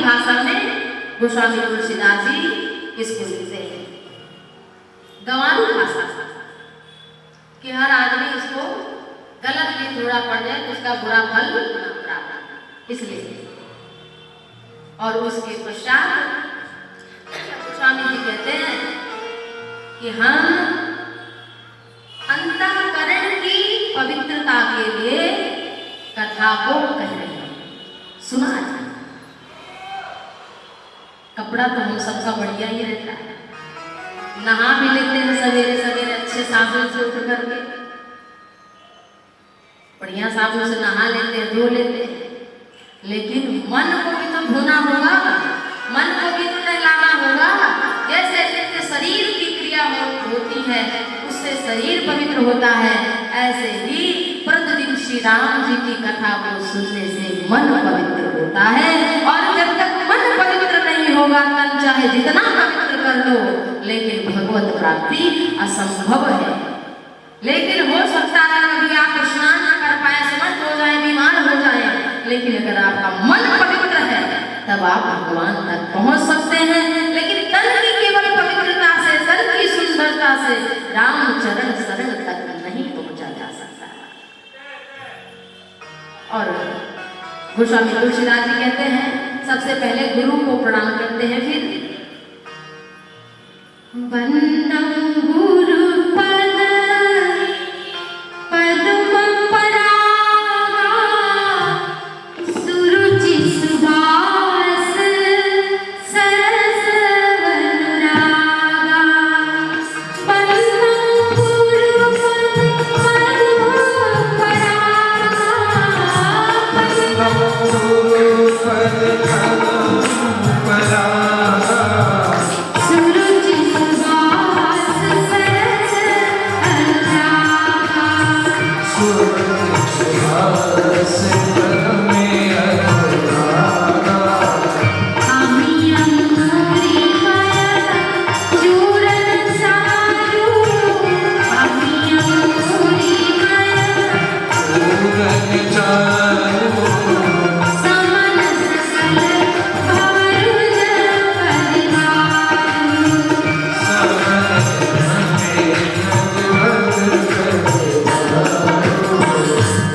भाषा में गोस्वामी तुलसीदास जी इसको लिखते हैं, गंवारू भाषा, कि हर आदमी इसको गलत भी थोड़ा पढ़ जाए तो उसका बुरा फल प्राप्त, इसलिए। और उसके पश्चात स्वामी जी कहते हैं कि हम अंतःकरण की पवित्रता के लिए कथा को कह रहे हैं, सुना जाए। कपड़ा तो हम सबका बढ़िया ही रहता है, नहा भी लेते हैं सवेरे सवेरे अच्छे साबुन से उठ करके, बढ़िया साबुन से नहा लेते हैं, धो लेते हैं, लेकिन मन को भी तो धोना होगा, मन को भी तो नहलाना होगा। जैसे जैसे शरीर की क्रिया होती है उससे शरीर पवित्र होता है, ऐसे ही प्रतिदिन श्री राम जी की कथा को सुनने से मन पवित्र होता है। और जब तक मन पवित्र नहीं होगा, तन चाहे जितना पवित्र कर लो, लेकिन भगवत प्राप्ति असंभव है। लेकिन हो सकता है कभी आप स्नान न कर पाए, समर्थ हो जाए, बीमार हो जाए, लेकिन अगर आपका मन पवित्र है तब आप भगवान तक पहुंच सकते हैं। लेकिन तन की केवल पवित्रता से, तन की सुंदरता से रामचरण शरण तक नहीं पहुंचा जा सकता। और गोस्वामी तुलसीदास जी कहते हैं, सबसे पहले गुरु को प्रणाम करते हैं, फिर वंदम गुरु पद पद्म परागा सुरुचि सुभास सरस अनुरागा। वंदम गुरु पद पद्म परागा, वंदम गुरु पद पद्म परागा, सुरुचि सुभास सरस अनुरागा। सुभास में अनुरागा, आमी अंगूरी माया चूरन सारू, आमी अंगूरी माया पूरन चारू, समन सकल भवरुज परिवारू।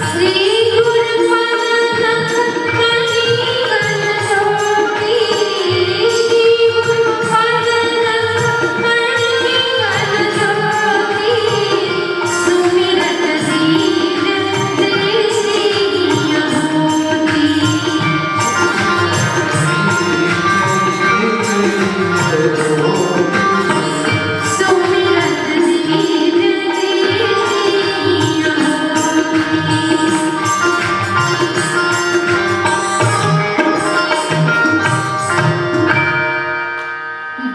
श्री गुरु पद कली कन सोती, श्री गुरु पद कली कन सोती, सुमिरत दीन दृष्टि होती। सुमिरत दीन दृष्टि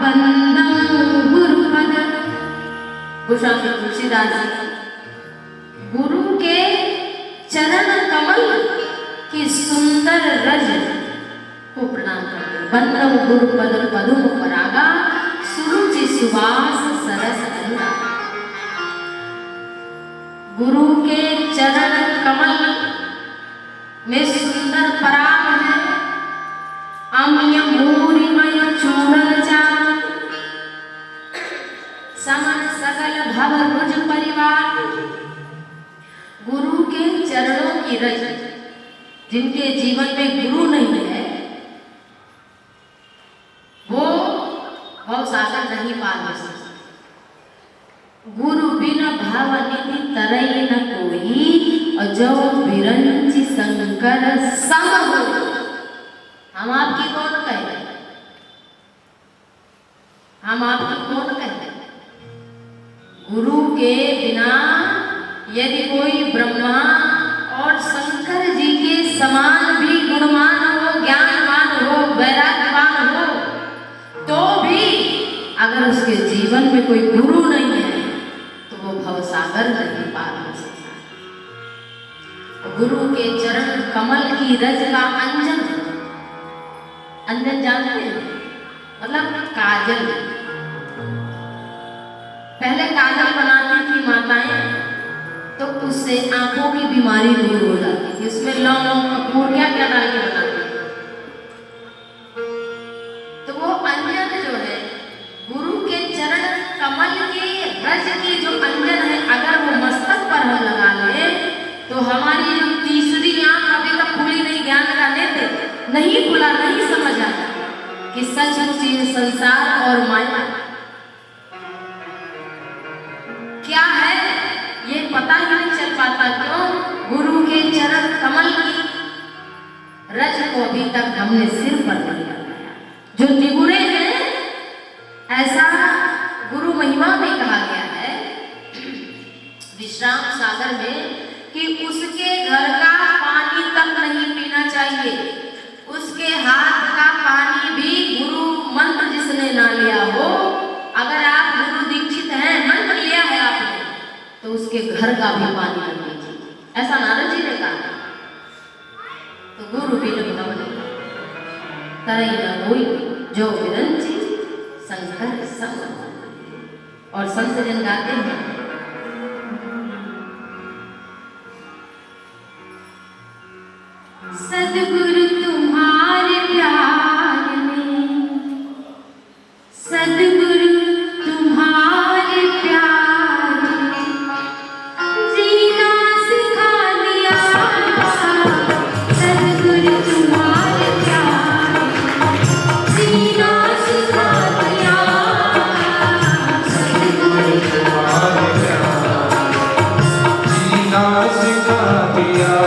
वंदम गुरुपद। गोस्वामी तुलसीदास जी गुरु के चरण कमल की सुंदर रज को प्रणाम करते हैं। वंदम गुरुपद पद्म परागा सुरुचि सुवास सरस अनुरागा। गुरु के चरण कमल में सुंदर पराग है, अम्य मूरिमय चूड़न चारू, समन सकल भवरुज परिवार। गुरु के चरणों की रज, जिनके जीवन में गुरु नहीं है वो भवसागर नहीं पार हो सकते। गुरु बिन भाव निधि तरई न कोई, और जो बिरंची शंकर सम हो। हम आपकी कौन कहे, हम आपकी कौन कहे। गुरु के बिना यदि कोई ब्रह्मा और शंकर जी के समान भी गुणवान हो, ज्ञानवान हो, वैराग्यवान हो, तो भी अगर उसके जीवन में कोई गुरु नहीं है तो वो भवसागर नहीं पार हो सकता। गुरु के चरण कमल की रज का अंजन, अंजन जानते हैं मतलब काजल। पहले काजल बनाती थी माताएं, तो उससे आंखों की बीमारी दूर हो जाती थी। उसमें लौंग कपूर क्या क्या डाल के बनाती थी। सचमुच ये संसार और माया क्या है ये पता ही नहीं चल पाता। क्यों? गुरु के चरण कमल की रज को अभी तक हमने सिर पर नहीं लगाया। जो निगुरे हैं ऐसा गुरु महिमा में कहा गया है विश्राम सागर में कि उसके घर का पानी तक नहीं पीना चाहिए। उसके हाथ का पानी भी गुरु मंत्र जिसने ना लिया हो, अगर आप गुरु दीक्षित हैं, मंत्र लिया है आपने, तो उसके घर का भी पानी न लीजिए। ऐसा नारद जी ने कहा। तो गुरु भी भवन करई न होई जो विरंची शंकर संग। और संत जन गाते हैं सद्गुरु तुम्हारे प्यार में, सद्गुरु तुम्हारे प्यार में जीना सिखा दिया। सद्गुरु तुम्हारे प्यार में जीना सिखा दिया। सद्गुरु तुम्हारे प्यार जीना सिखा दिया।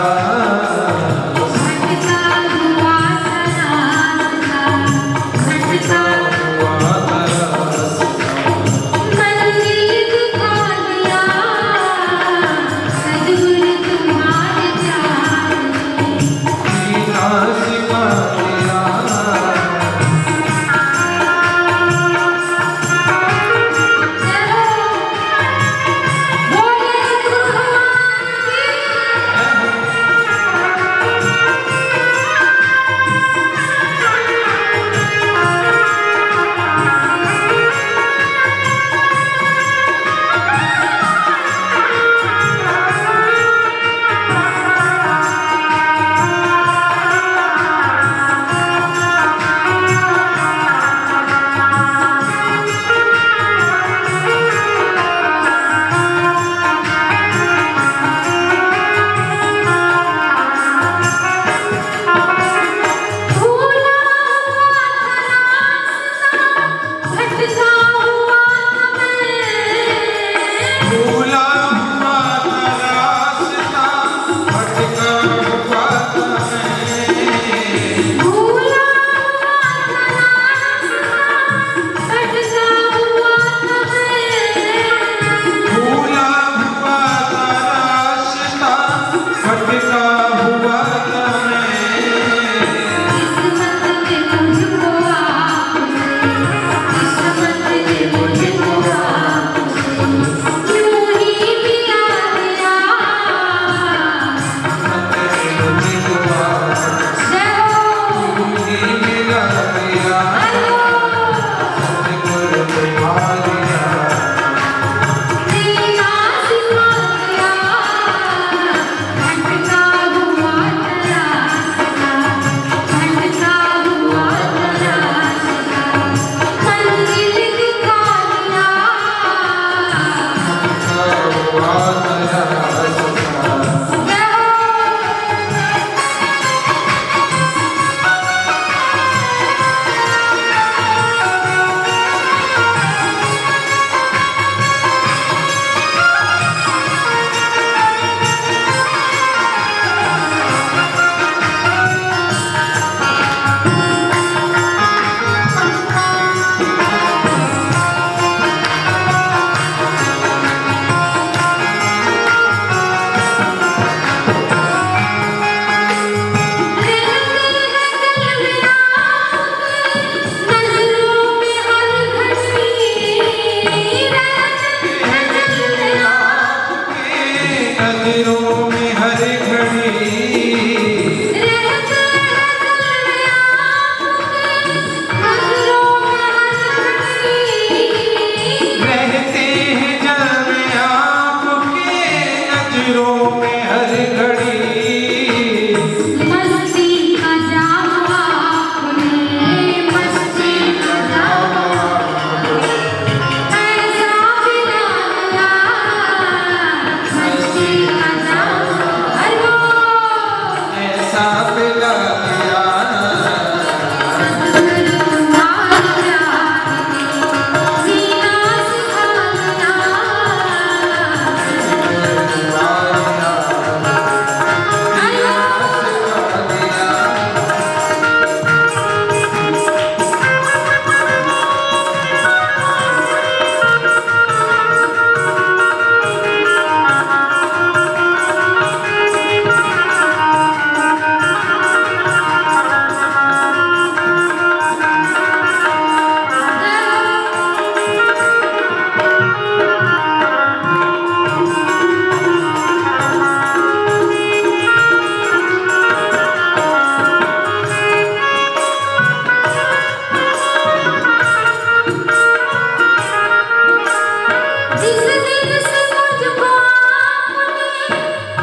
दिन से मुझको आपने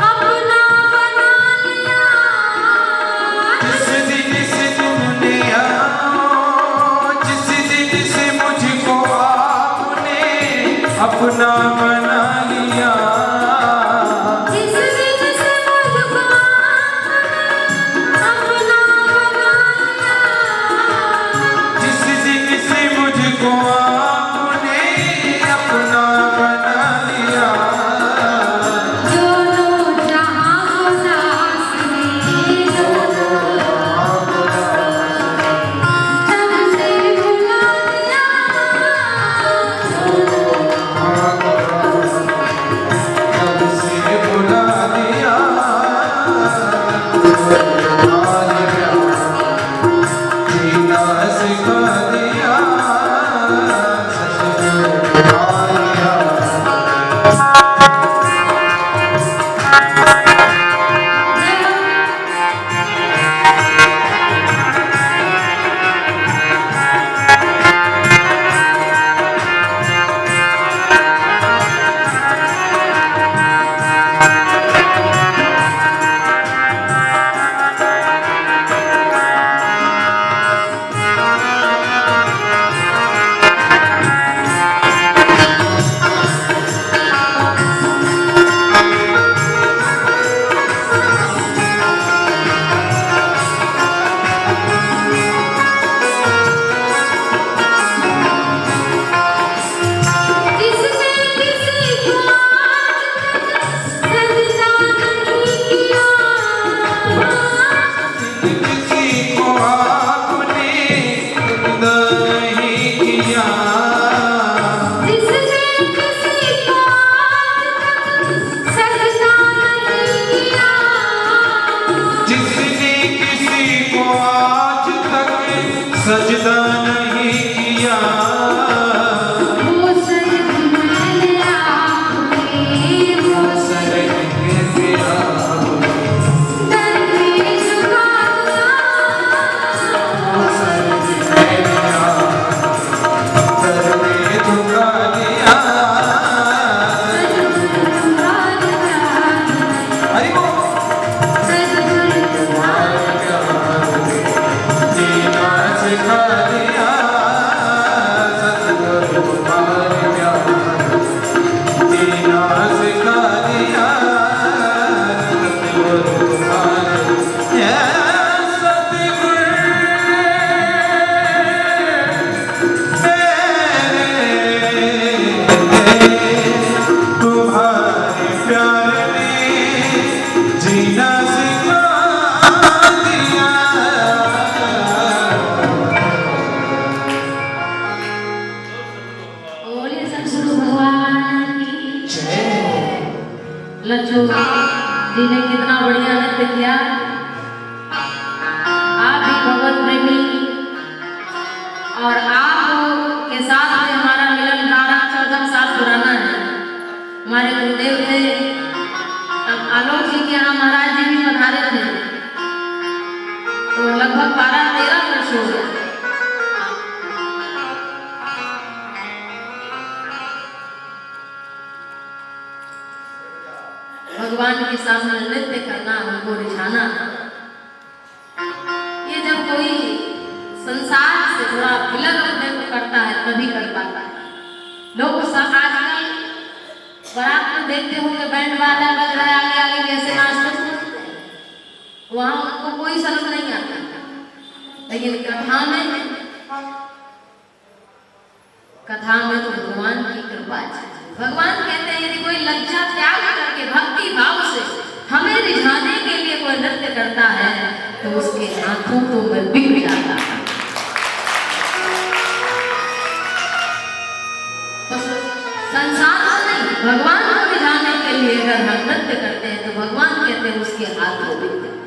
अपना बना लिया। जिस दिन से तुमने जिस दिन से मुझको आपने अपना बना लिया। जिस दिन से मुझको आपने अपना बना लिया। जिस दिन से मुझको आपने अपना बना लिया। दोनों जहां को साथ में जब से बुला लिया। कब से बुला दिया। जीना सिखा दिया। किसने किसी को सजदा नहीं किया। किसी को आपने नहीं किया। जिसने किसी को सजदा नहीं किया। जिसने किसी को आज तक सजदा नहीं किया। वो सर मैंने आपके वो सर दर पे झुका तुम्हारे प्यार ने जीना सिखा दिया। बोले सतगुरु भगवान की जय। लच्छू जी ने कितना बढ़िया नृत्य किया। आप भी भगवत प्रेमी और आप के साथ में हमारा मिलन धारा 14 साल पुराना है। हमारे गुरुदेव थे आलोक जी के यहाँ महाराज जी भी पधारे थे, तो लगभग 12-13 वर्ष हो गए। भगवान के सामने नृत्य करना, उनको रिझाना, ये जब कोई संसार से थोड़ा विलग अपने को करता है तभी कर पाता है। लोग सब आजकल बारात में देखते होंगे बैंड वाला बज रहा है, आगे आगे कैसे नाचते हैं, वहां उनको कोई समझ नहीं आता। लेकिन कथा में तो भगवान की कृपा है। भगवान कहते हैं यदि कोई लज्जा त्याग करके भक्ति भाव से हमें रिझाने के लिए कोई नृत्य करता है तो उसके हाथों को मैं बिगड़ जाता है। बस संसार से नहीं, भगवान को रिझाने के लिए अगर हम नृत्य करते हैं तो भगवान कहते हैं उसके हाथ को बिगड़ जाता है।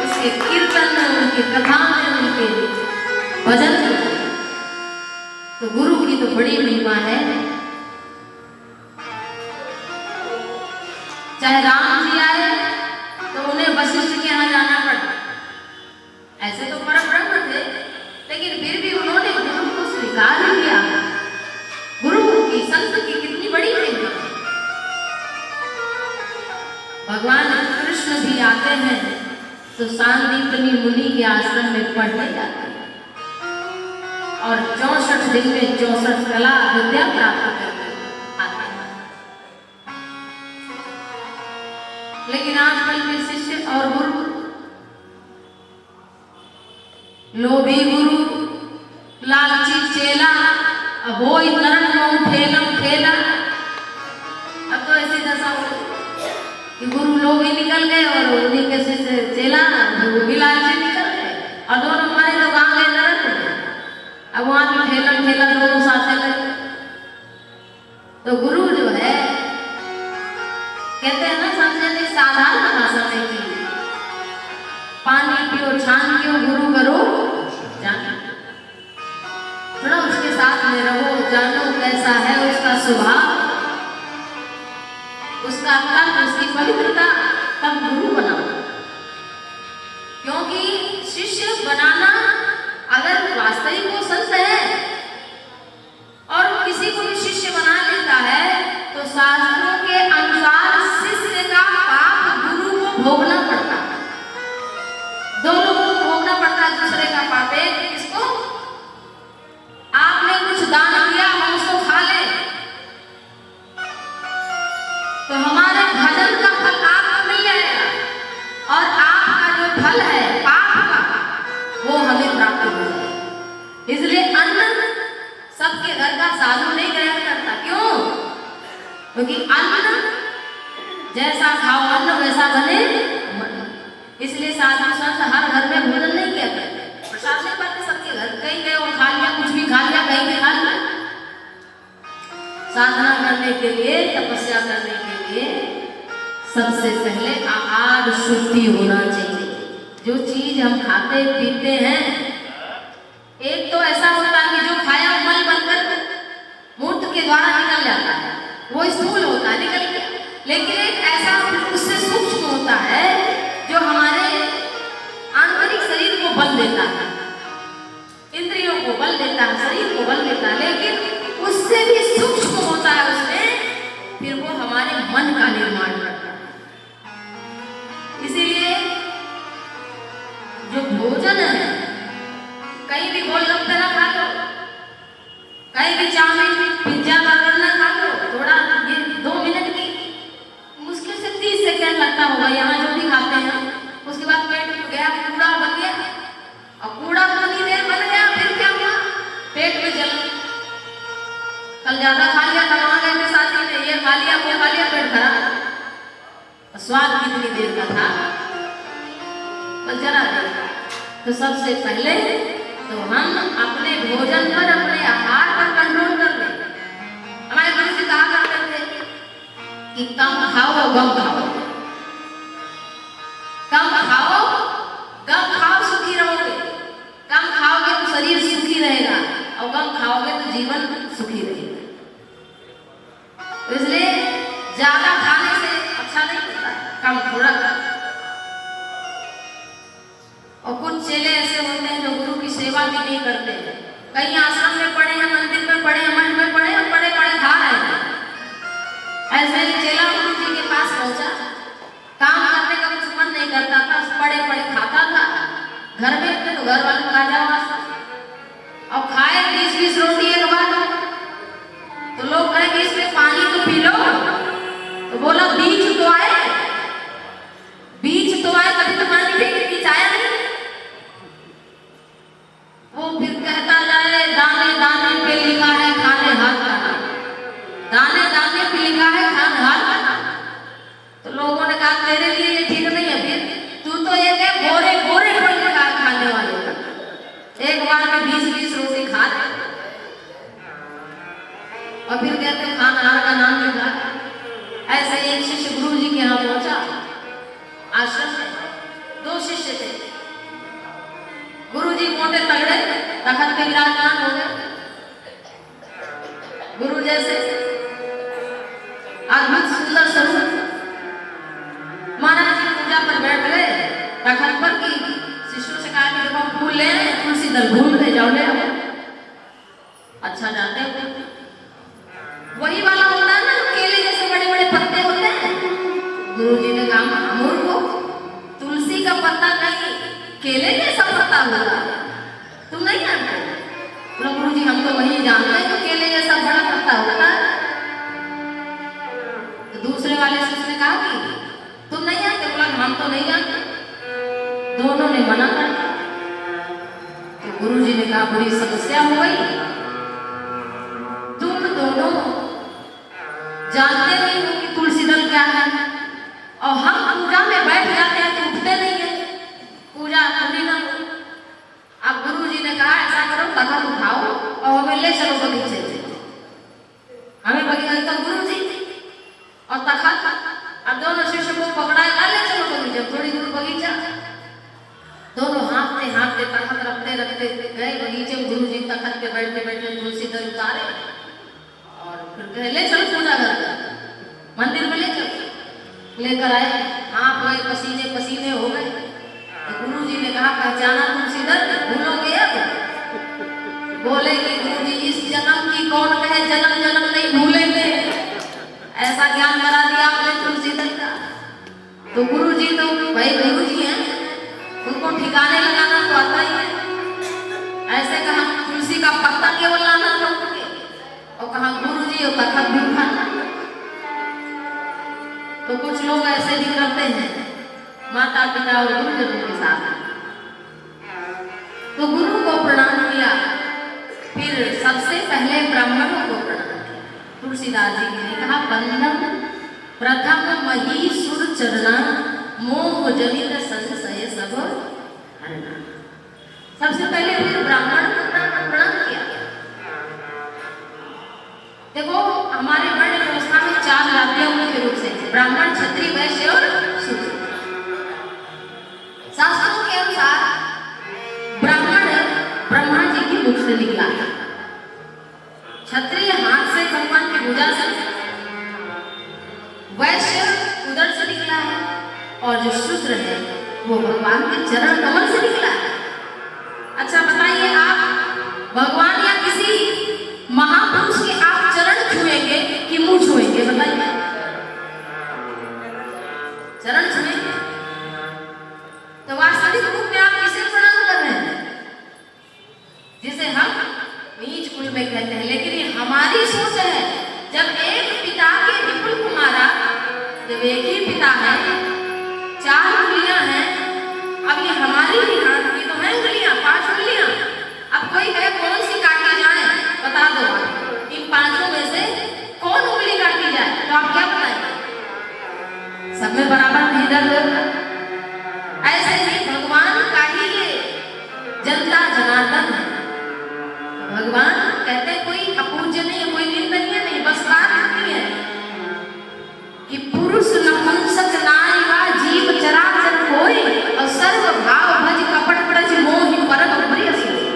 उसके कीर्तन में, उनकी कथा में, उनके भजन में तो गुरु की तो बड़ी महिमा है। चाहे राम जी आए तो उन्हें वशिष्ठ के यहाँ जाना पड़ा। ऐसे तो परम ब्रह्म थे, लेकिन फिर भी उन्होंने गुरु को स्वीकार किया। गुरु की, संत की कितनी बड़ी तो सांदीपनी मुनि के आश्रम में पढ़ने जाते हैं और 64 दिन में 64 कला विद्या प्राप्त करते आते हैं। लेकिन आजकल के शिष्य और गुरु, लोभी गुरु, लालची चेला, अब वो नरक में ठेला। अब तो ऐसी दशा हो कि गुरु लोग ही निकल गए और उन्हीं के शिष्य चेला वो भी लालची निकल गए और दोनों हमारे लोग आ गए नरक में। अब वहां भी ठेला दोनों साथ लगे। तो गुरु जो है कहते हैं ना, समझने साधारण भाषा में की पानी पियो छान क्यों गुरु करो जानो। थोड़ा उसके साथ में रहो, जानो कैसा है उसका स्वभाव, उसका तर्क, उसकी पवित्रता, तब गुरु बनाओ। क्योंकि शिष्य बनाना अगर वास्तविक वो संत है और किसी को भी शिष्य बना लेता है तो शास्त्रों के अनुसार शिष्य का पाप गुरु को भोगना पड़ता है। दो लोगों को भोगना पड़ता है दूसरे का पाप। एक किसको? आपने कुछ दान किया, हम उसको खा ले तो हमारे भजन का फल आपको मिल जाएगा और आपका जो फल है पाप का वो हमें प्राप्त हो जाएगा। इसलिए अन्न सबके घर का साधु नहीं ग्रहण करता। क्यों? क्योंकि अन्न जैसा खाओ अन्न वैसा बने मन। इसलिए साधु संत हर घर में भोजन नहीं किया करते, प्रसाद नहीं पाते सबके घर। कहीं गए और खा लिया, कुछ भी खा लिया, कहीं भी खा लिया। साधना करने के लिए, तपस्या करने के लिए सबसे पहले आहार शुद्धि होना चाहिए। जो चीज हम खाते पीते हैं, एक तो ऐसा होता है कि जो खाया मल बनकर मूत्र के द्वारा निकल जाता है, वो स्थूल होता है, निकल गया। लेकिन एक ऐसा उससे सूक्ष्म होता है जो हमारे आंतरिक शरीर को बल देता है, इंद्रियों को बल देता है, शरीर को बल देता है। लेकिन उससे भी सूक्ष्म होता है उसमें, फिर वो हमारे मन का निर्माण करता है। इसीलिए जो भोजन है, कहीं भी गोलगप्पे ना खा लो, कहीं भी चाउमीन पिज्जा बर्गर ना खा लो। थोड़ा ये 2 मिनट की मुश्किल से 30 सेकंड लगता होगा यहाँ जो भी खाते हैं। उसके बाद पेट में गया, कूड़ा बन गया और कूड़ा उतनी देर बन गया, फिर क्या हुआ? पेट में जल। कल ज्यादा खा लिया था, वहां गए थे साथी ने, ये खा लिया वो खा लिया, पेट खराब। स्वाद कितनी देर का था तो जरा देर। तो सबसे पहले तो हम अपने भोजन पर, अपने आहार पर कंट्रोल कर ले। हमारे गुरु जी कहा करते थे कि कम खाओ गम खाओ, कम खाओ गम खाओ, सुखी रहोगे। कम खाओगे तो शरीर सुखी रहेगा और कम खाओगे तो जीवन सुखी रहेगा। तो इसलिए ज्यादा खाने से अच्छा नहीं होता, कम थोड़ा कम। और कुछ चेले ऐसे होते हैं जो गुरु की सेवा भी नहीं करते। कहीं आश्रम में पढ़े हैं, मंदिर में पढ़े हैं, मठ में पढ़े हैं, पढ़े पढ़े खा रहे हैं। ऐसे ही चेला गुरु जी के पास पहुंचा, काम करने का कुछ मन नहीं करता था, पढ़े पढ़े खाता था। घर में थे तो घर वाले खा जाओ और खाए 20-20 रोटी एक बार। तो लोग कहे कि इसमें पानी तो पी लो। तो बोला बीच तो आए, बीच तो आए तभी तो पानी पी के बीच आया नहीं। वो फिर कहता जाए दाने दाने पे लिखा है खाने हाथ का नाम, दाने दाने पे लिखा है खाने हाथ का नाम। तो लोगों ने कहा तेरे लिए ये ठीक नहीं है, फिर तू तो एक है गोरे गोरे पड़ खाने वाले का, एक बार में 20-20 रोटी खा दे। और फिर कहते खाना हाथ का नाम लिखा। ऐसे एक शिष्य गुरु जी के यहाँ पहुंचा, आश्रम में 2 शिष्य थे। गुरु जी मोटे तगड़े तखत पे विराजमान हो गए, गुरु जैसे अद्भुत सुंदर स्वरूप। महाराज जी पूजा पर बैठ गए तखत पर की शिष्यों से कहा कि जब हम फूल ले तुलसी दल भूल ले जाओ, ले अच्छा जाते हो। वही वाला होता है ना जो केले जैसे बड़े बड़े पत्ते होते हैं। गुरु जी ने कहा मूर्ख हो, तुलसी का पत्ता कहीं केले जैसा पत्ता होगा, तुम नहीं जानते? बोला गुरु जी हम तो वही जानते हैं, तो केले जैसा बड़ा पत्ता होता है। तो दूसरे वाले से उसने कहा कि तुम नहीं जानते? बोला हम तो नहीं जानते। दोनों ने मना कर दिया। तो गुरु जी ने कहा बड़ी समस्या हो गई, तुम दोनों जानते नहीं हो कि तुलसी दल क्या है, और हम पूजा में बैठ जाते हैं तो उठते नहीं है, पूजा पूरी ना हो। अब गुरु जी ने कहा ऐसा करो तखत उठाओ और हमें ले चलो बगीचे से। हमें बगीचे तो गुरु जी और तखत, अब दोनों शिष्य को पकड़ाया, ले चलो बगीचे। थोड़ी दूर बगीचा, दोनों हाँफते हाँफते तखत रखते रखते गए बगीचे में। गुरु जी तखत पे बैठते बैठते तुलसी दल उतारे और फिर कहे ले चलो पूजा कर, मंदिर में ले चलो। लेकर आए, हाँफ गए, पसीने पसीने हो गए। तो गुरु जी ने कहा पहचाना तुलसी दल, भूलोगे अब? बोले कि गुरु जी इस जन्म की कौन कहे जन्म जन्म नहीं भूलेंगे, ऐसा ज्ञान करा दिया आपने तुलसी दल का। तो गुरु जी तो भाई गुरु जी हैं, उनको ठिकाने लगाना तो आता ही है। ऐसे कहा तुलसी का पत्ता केवल लाना लोगे, और कहा गुरु जी और तखत भी उठाना। तो कुछ लोग ऐसे भी करते हैं माता पिता और गुरुजनों के साथ। तो गुरु को प्रणाम किया, फिर सबसे पहले ब्राह्मणों को प्रणाम किया। तुलसीदास जी ने कहा बंदम प्रथम महीसुर चरना, मोह जनित संशय सब हरना। सबसे पहले फिर ब्राह्मण को प्रणाम किया। देखो हमारे वर्ण व्यवस्था में 4 जातियां मुख्य रूप से, ब्राह्मण, क्षत्रिय, वैश्य और शूद्र। शास्त्रों के अनुसार ब्राह्मण ब्रह्मा जी की मुख से निकला है, क्षत्रिय हाथ से भगवान की भुजा से, वैश्य उदर से निकला है, और जो शूद्र है वो भगवान के चरण कमल से निकला है। अच्छा बताइए, आप भगवान या किसी महापुरुष के आप चरण छुएंगे कि मुंह छुएंगे? बताइए, चरण छुएंगे। तो वास्तविक रूप में आप किसे प्रणाम कर रहे हैं? जिसे हम नीच कुल में कहते हैं। लेकिन ये हमारी सोच है, जब एक पिता के विपुल कुमारा, जब एक ही पिता है, 4 उंगलियां हैं, अब ये हमारी ही हाथ की तो है उंगलियां, 5 उंगलियां। अब कोई है कौन सी काटी जाए, बता दो इन 5 में से कौन उंगली काटी जाए, तो आप क्या बताएंगे? सब में बराबर नहीं दर्द होगा। ऐसे ही भगवान का ही ये जनता जनार्दन है। भगवान कहते कोई अपूज्य नहीं है, कोई निंदनीय नहीं, बस बात इतनी है कि पुरुष नपुंसक नारी वा जीव चराचर कोई, और सर्व भाव भज कपट ब्रज मोहि परम प्रिय सोई।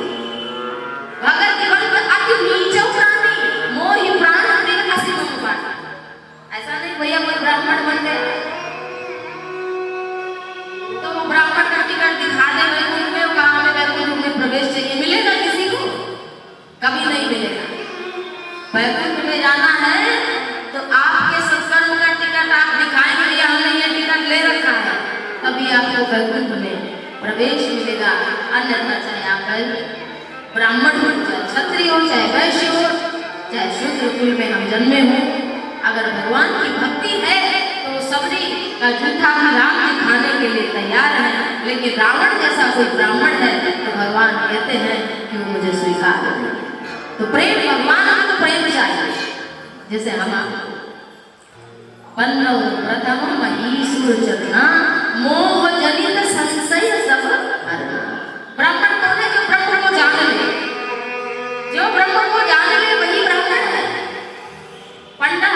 भगत जीवन में अति नीचो प्राणी, मोहि प्राण प्रिय असीम पाठ। ऐसा नहीं भैया कोई ब्राह्मण बन गया तो वो ब्राह्मण का टिकट दिखा दे वैकुंठ में, वो कहा हमें वैकुंठ में प्रवेश चाहिए, मिलेगा किसी को? कभी नहीं मिलेगा। वैकुंठ में जाना है तो आपके सत्कर्म का टिकट आप दिखाएंगे, या हमने ये टिकट ले रखा है, तभी आपको वैकुंठ में प्रवेश मिलेगा। अन्यथा चाहे आप ब्राह्मण हो, चाहे क्षत्रिय हो, चाहे वैश्य हो, चाहे शूद्र कुल में हम जन्मे हो, अगर भगवान की भक्ति है तो सबरी का झूठा राम दिखाने के लिए तैयार है। लेकिन रावण जैसा कोई ब्राह्मण है तो भगवान कहते हैं कि वो मुझे स्वीकार करे। तो प्रेम भगवान में तो प्रेम चाहिए। जैसे हम पन्नव प्रथम महीसुर चरना, मोह जनित संशय सब हरना। ब्राह्मण कौन है? जो ब्रह्म को जान ले, जो ब्रह्म को जान ले वही ब्राह्मण है। पंडा,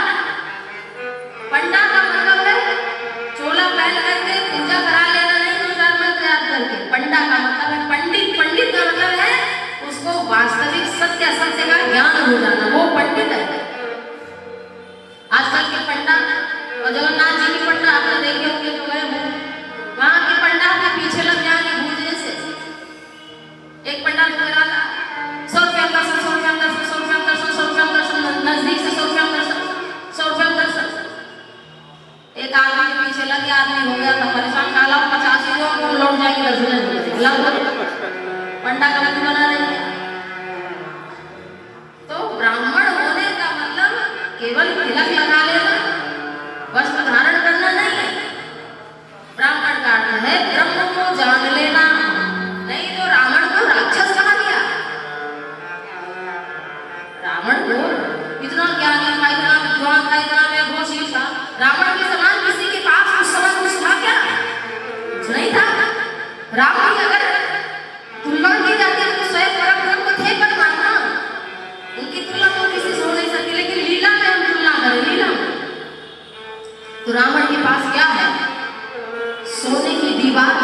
पंडा का मतलब है चोला पहन करके पूजा करा लेना, नहीं तो मंत्र याद करके। पंडा का मतलब है पंडित, पंडित का मतलब है उसको वास्तविक सत्य असत्य का ज्ञान हो जाना, वो पंडित है। आजकल के पंडा और जगन्नाथ जी की पंडा आपने देखे होंगे जो गए हो, वहां के पंडा के पीछे लग जाएंगे भूजे से। एक पंडा लगा 100 रुपया दर्शन, 100 रुपया दर्शन, 100 रुपया दर्शन, 100 रुपया दर्शन, नजदीक से 100 रुपया दर्शन, 100 रुपया दर्शन। एक आदमी के पीछे लग गया, आदमी हो गया था परेशान, काला 85 लोग लौट जाएंगे दर्शन। खुला पंडा का मुंह बना नहीं है। तो ब्राह्मण होने का मतलब केवल तिलक लगा लेना, वस्त्र धारण करना नहीं है। ब्राह्मण का अर्थ है ब्रह्म को जान लेना। नहीं तो रावण को राक्षस कहा गया। रावण को इतना ज्ञानी था, इतना विद्वान था, इतना वैभवशील था। रावण के समान किसी के पास उस समय कुछ था क्या? कुछ नहीं था। रावण की अगर तुलना की जाती है तो स्वयं परम को थे परमात्मा, उनकी तुलना तो किसी से हो नहीं सकती। लेकिन लीला में हम तुलना करें, लीला तो रावण के पास क्या है? सोने की दीवार,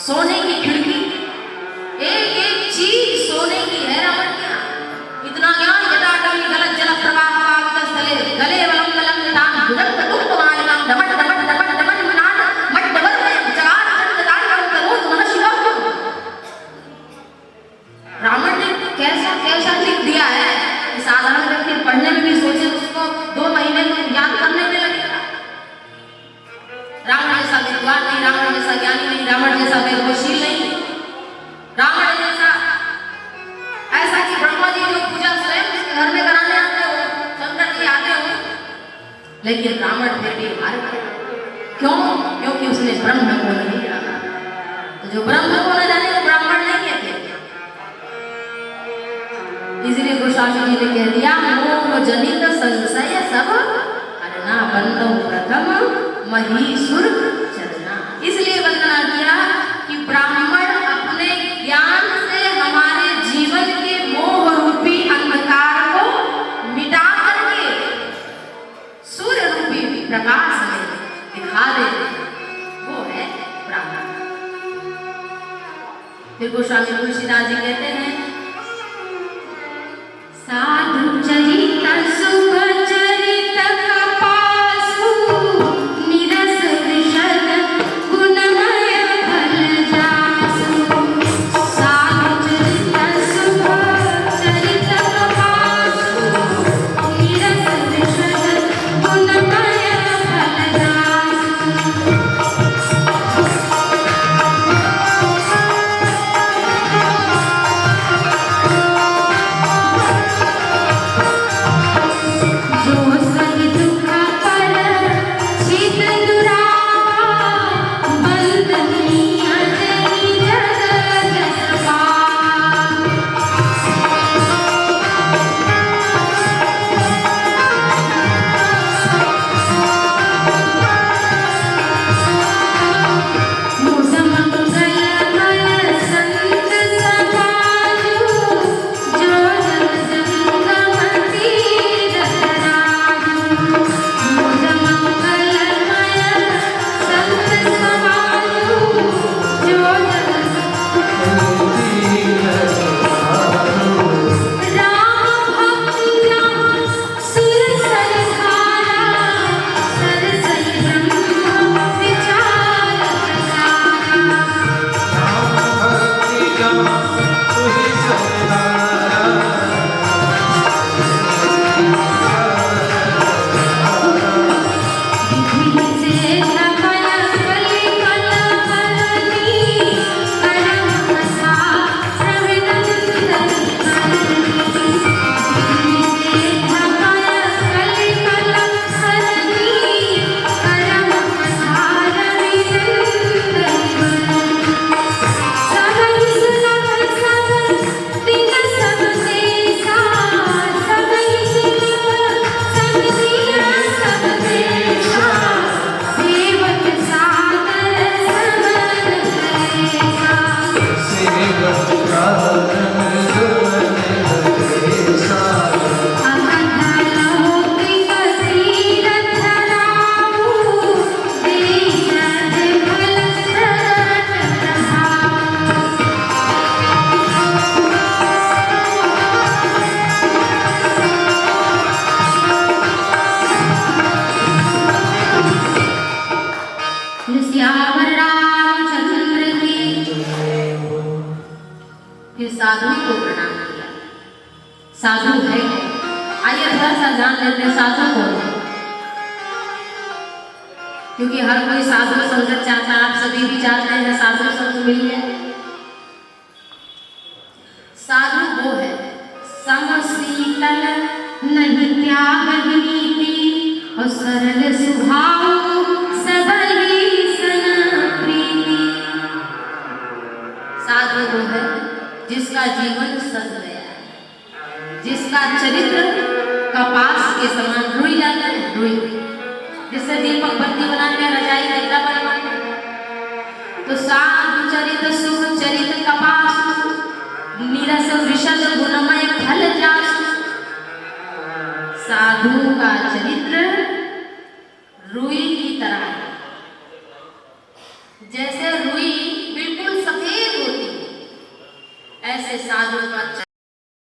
सोने की खिड़की, एक एक चीज सोने की है रावण के यहाँ। इतना ज्ञान जटाटवी गलत जल प्रवाह पावतस्थले गले वलम कलम निदान दुरक्त दुक्त मालिकाम डमट डमट डमट डमट विनाट मट डबल में जगार चंद्रदान का करोध मन शिवम। रावण ने कैसा कैसा लिख दिया है कि साधारण व्यक्ति पढ़ने में भी सोचे उसको 2 महीने में याद करने में लगेगा। रावण जैसा विद्वान नहीं, रावण जैसा ज्ञानी नहीं, रावण जैसा वैभवशील नहीं, रावण जैसा ऐसा कि ब्रह्मा जी जो पूजा स्वयं उसके घर में कराने आते हो, शंकर जी आते हो, लेकिन रावण फिर भी हार गया। क्यों? क्योंकि उसने ब्रह्म को नहीं जाना। तो जो ब्रह्म को न जाने वो ब्राह्मण नहीं है। इसलिए गोस्वामी जी ने कह दिया मोह जनित संशय सब हरना बंदो प्रथम महीसुर चरना। इसलिए वंदना किया कि ब्राह्मण अपने ज्ञान से हमारे जीवन के मोह रूपी अंधकार को मिटा करके सूर्य रूपी प्रकाश में दिखा दे, वो है ब्राह्मण। फिर गोस्वामी तुलसीदास जी कहते हैं साधु चरित शुभ चरित कपासु निरस विशद गुणमय फल जासु। साधु चरित शुभ चरित कपासु निरस विशद गुणमय फल जासु। साधु को प्रणाम किया। साधु है आइए थोड़ा सा जान लेते हैं साधु को। क्योंकि हर कोई साधु संगत चाहता है, आप सभी भी चाहते हैं साधु संग मिल जाए। साधु वो है समशीतल नहीं त्याग नीति और सरल स्वभाव सबली सन प्रीति। साधु वो है जिसका जीवन सज गया है, जिसका चरित्र कपास के समान रुई जाता है, रुई जिससे दीपक बत्ती बनाते हैं, रजाई गद्दा बनवाते हैं। तो साधु चरित सुख चरित कपास नीरस विशद गुणमय फल जासु। साधु का चरित्र रुई की तरह है, जैसे रुई बिल्कुल सफेद होती है, ऐसे साधु का